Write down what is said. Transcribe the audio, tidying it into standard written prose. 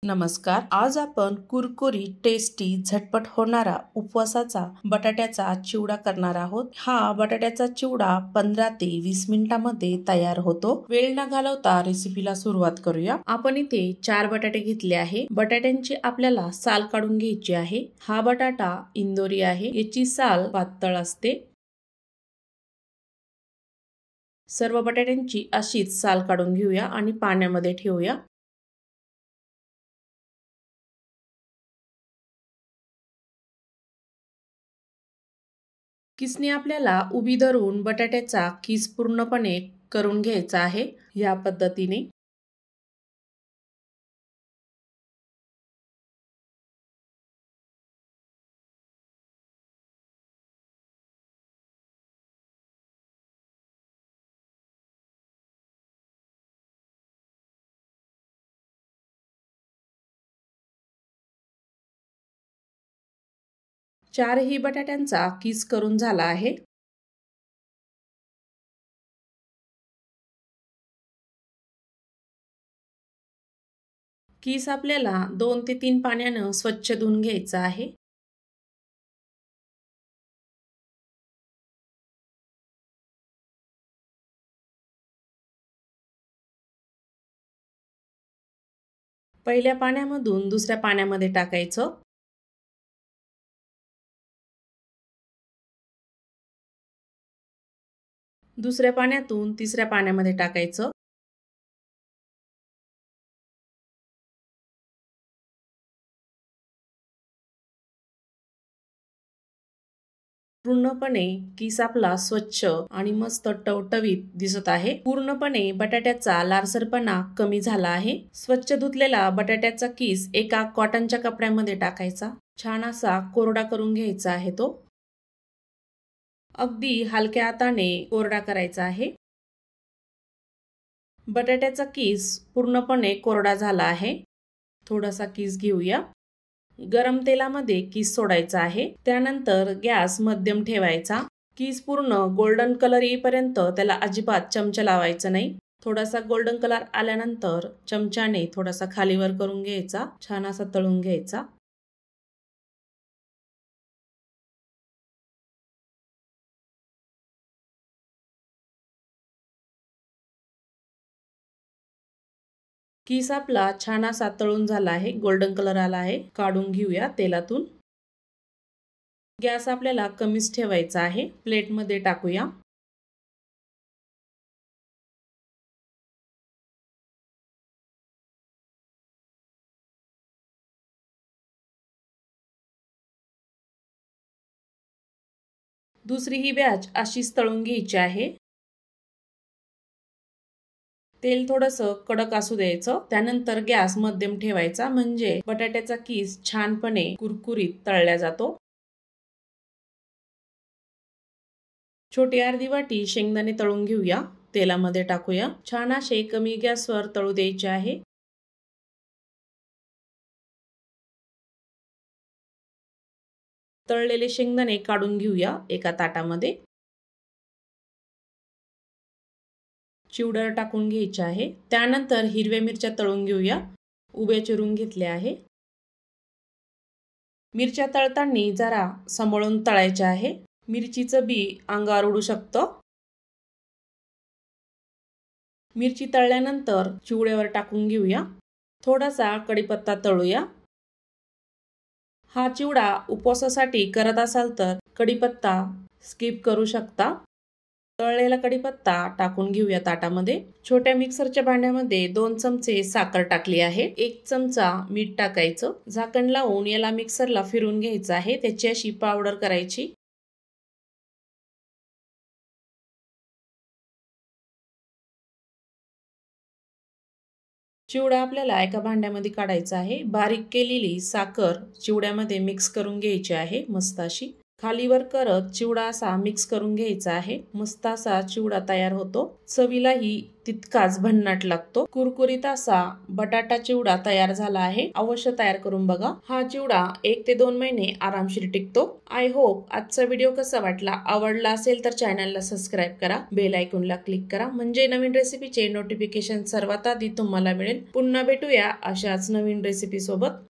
नमस्कार. आज आपण कुरकुरीत, टेस्टी, झटपट होणारा उपवासाचा बटाट्याचा चिवडा करणार आहोत. हा बटाट्याचा चिवडा 15 ते 20 मिनिटांमध्ये तयार होतो. वेळ न घालवता रेसिपीला सुरुवात करूया. आपण इथे 4 बटाटे घेतले आहे. बटाट्यांची आपल्याला साल काढून घ्यायची आहे. हा बटाटा इंदोरी आहे. याची साल पातळ असते. सर्व बटाट्यांची अशीच साल काढून घेऊया आणि पाण्यामध्ये ठेवूया. किसने आपल्याला उभी धरून बटाट्याचा किस पूर्णपणे करून घ्यायचा आहे. या पद्धतीने चारही बटाट्यांचा किस करून झाला आहे. किस आपल्याला 2 ते 3 पाण्यानं स्वच्छ धुवून घ्यायचा आहे. पहिल्या पाण्यामधून दुसऱ्या पाण्यामध्ये टाकायचं. दुसऱ्या पाण्यातून तिसऱ्या पाण्यामध्ये टाकायचं. पूर्णपणे किस आपला स्वच्छ आणि मस्त टवटवीत दिसत आहे. पूर्णपणे बटाट्याचा लालसरपणा कमी झाला आहे. स्वच्छ धुतलेला बटाट्याचा किस एका कॉटनच्या कपड्यामध्ये टाकायचा. छान असा कोरडा करून घ्यायचा आहे तो. अगदी हलक्या हाताने कोरडा करायचा आहे. बटाट्याचा किस पूर्णपणे कोरडा झाला आहे. थोडासा किस घेऊया. गरम तेलामध्ये किस सोडायचा आहे. त्यानंतर गॅस मध्यम ठेवायचा. किस पूर्ण गोल्डन कलर येईपर्यंत त्याला अजिबात चमचा लावायचा नाही. थोडासा गोल्डन कलर आल्यानंतर चमच्याने थोडासा खालीवर करून घ्यायचा. छान असा तळून घ्यायचा. किस आपला छान असा तळून झाला आहे. गोल्डन कलर आला आहे. काढून घेऊया तेलातून. गॅस आपल्याला कमीच ठेवायचा आहे. प्लेटमध्ये टाकूया. दुसरी ही बॅच अशीच तळून घ्यायची आहे. तेल थोडंसं कडक असू द्यायचं. त्यानंतर गॅस मध्यम ठेवायचा म्हणजे बटाट्याचा किस छानपणे कुरकुरीत तळला जातो. छोटी अर्धी वाटी शेंगदाणे तळून घेऊया. तेलामध्ये टाकूया. छान असे कमी गॅसवर तळू द्यायचे आहे. तळलेले शेंगदाणे काढून घेऊया एका ताटामध्ये. चिवडा टाकून घ्यायचे आहे. त्यानंतर हिरव्या मिरच्या तळून घेऊया. उभ्या चिरून घेतल्या आहे. मिरच्या तळताना जरा सांभाळून तळायचे आहे. मिरचीचं बी अंगावर उडू शकतं. मिरची तळल्यानंतर चिवड्यावर टाकून घेऊया. थोडासा कढीपत्ता तळूया. हा चिवडा उपवासासाठी करत असाल तर कढीपत्ता स्किप करू शकता. तळलेला कढीपत्ता टाकून घेऊया ताटामध्ये. छोट्या मिक्सरच्या भांड्यामध्ये 2 चमचे साखर टाकली आहे. 1 चमचा मीठ टाकायचं. झाकण लावून याला मिक्सरला फिरून घ्यायचं आहे. त्याची अशी पावडर करायची. चिवडा आपल्याला एका भांड्यामध्ये काढायचा आहे. बारीक केलेली साखर चिवड्यामध्ये मिक्स करून घ्यायची आहे मस्त अशी. खालीवर करत चिवडा असा मिक्स करून घ्यायचा आहे। मस्त असा चिवडा तयार होतो। चवीलाही तितकाच भन्नाट लागतो। कुरकुरीत असा बटाटा चिवडा तयार झाला आहे। अवश्य तयार करून बघा। हा चिवडा 1 ते 2 महिने आरामशीर टिकतो। आय होप आजचा व्हिडिओ कसा वाटला, आवडला असेल तर चॅनलला सबस्क्राईब करा, बेल आयकॉनला क्लिक करा, म्हणजे नवीन रेसिपीचे नोटिफिकेशन सर्वात आधी तुम्हाला मिळेल। पुन्हा भेटूया अशाच नवीन रेसिपी सोबत।